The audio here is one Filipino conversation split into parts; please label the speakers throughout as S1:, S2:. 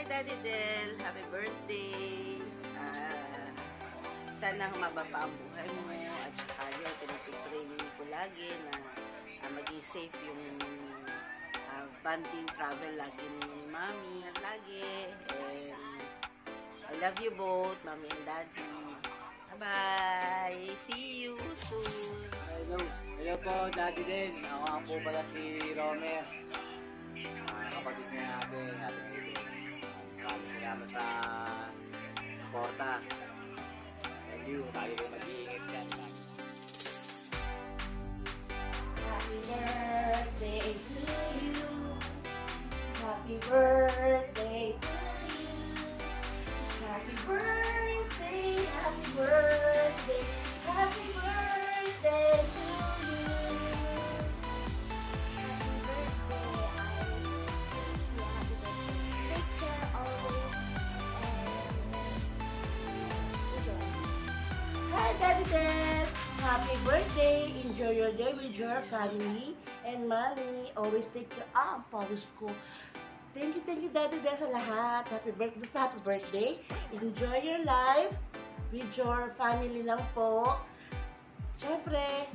S1: Hi, Daddy Del. Happy birthday. Sana humaba pa ang buhay mo. At saka yun, pinipray ko lagi na maging safe yung bonding travel lagi ni Mami. Lagi. And I love you both, Mami and Daddy. Bye-bye. See you soon.
S2: Hello po, Daddy Del. Ako nga po pala si Romer. Kapatid niya natin. Maraming salamat sa suporta. Thank you. Lagi kayo mag-iingat yan.
S3: Happy birthday to you. Happy birthday to you. Happy birthday, happy birthday, happy birthday to you. Happy birthday, take care always and hi, Daddy Dad. Happy birthday. Enjoy your day with your family and Mommy. Always take care. Ang pawis ko. Thank you, Daddy Dad sa lahat. Happy birthday. Enjoy your life with your family lang po. Siyempre,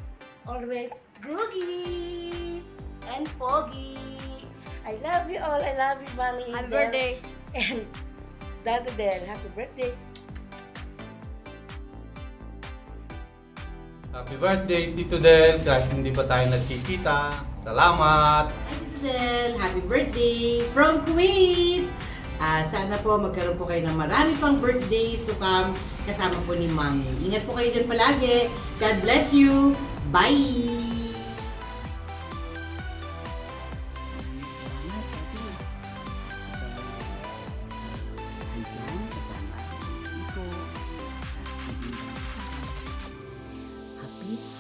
S3: always Googie and Pogi. I love you all. I love you, Mommy.
S4: Happy birthday.
S3: And Daddy Dad, happy birthday.
S5: Happy birthday, Tito Del, kahit hindi pa tayo nagkikita. Salamat!
S1: Hi, Tito Del. Happy birthday from Kuwait! Sana po magkaroon po kayo ng marami pang birthdays to come kasama po ni Mami. Ingat po kayo dyan palagi. God bless you. Bye!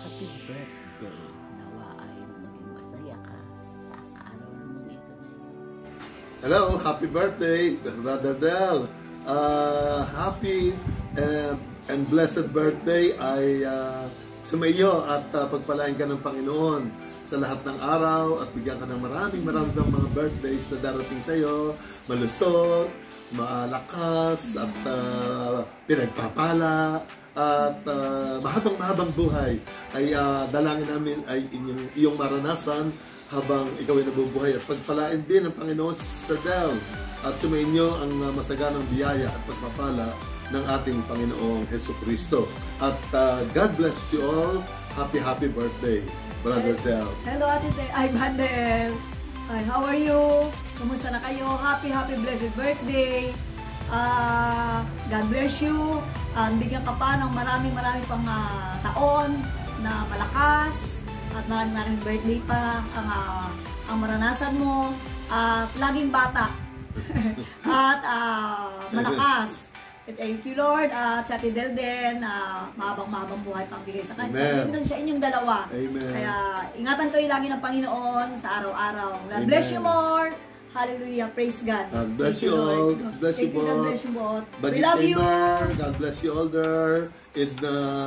S6: Happy birthday. Nawa ay maging masaya ka sa araw mong ito na yun.
S7: Hello, happy birthday, Brother Del. Happy and blessed birthday ay sumaiyo at pagpalain ka ng Panginoon sa lahat ng araw at bigyan ka ng maraming mga birthdays na darating sa iyo, malusog, malakas at pinagpapala at mahabang buhay ay dalangin namin ay iyong maranasan habang ikaw ay nabubuhay at pagpalain din ng Panginoon Sister Del at sumainyo ang masaganang biyaya at pagpapala ng ating Panginoong Jesucristo. At God bless you all. Happy birthday, Brother Del.
S4: Hello, Ate Del. Ay, Bandel. Ay, how are you? Kumusta na kayo? Happy blessed birthday. God bless you. Bigyan ka pa ng marami pang taon na malakas at maraming birthday pa ang maranasan mo at laging bata at malakas. Thank you, Lord. At sa Ate Del din, mahabang buhay pang bigay sa kanya. Yun sa inyong dalawa.
S7: Amen.
S4: Kaya ingatan kayo lagi ng Panginoon sa araw-araw. God bless you more. Hallelujah. Praise God.
S7: God bless you all. God bless you both.
S4: God bless you both.
S7: We
S4: love you.
S7: God bless you all there in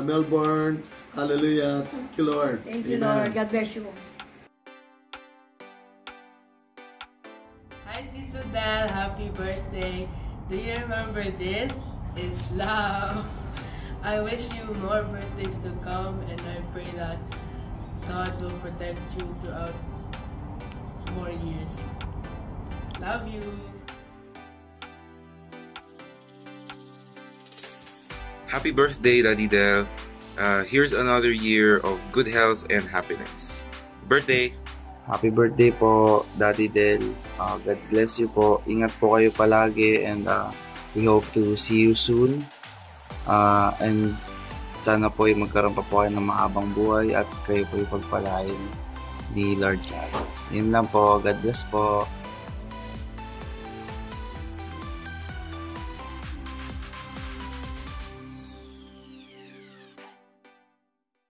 S7: Melbourne. Hallelujah. Thank you, Lord.
S4: Thank you, Lord. God bless you.
S8: Hi, Tito Del. Happy birthday. Do you remember this? It's love. I wish you more birthdays to come, and I pray that God will protect you throughout more years. Love you.
S9: Happy birthday, Daddy Del. Here's another year of good health and happiness. Birthday!
S10: Happy birthday po, Daddy Del. God bless you po. Ingat po kayo palagi and we hope to see you soon. And sana po ay magkaroon pa po kayo ng mahabang buhay at kayo po ay pagpalain ni Lord God. Yun lang po. God bless po.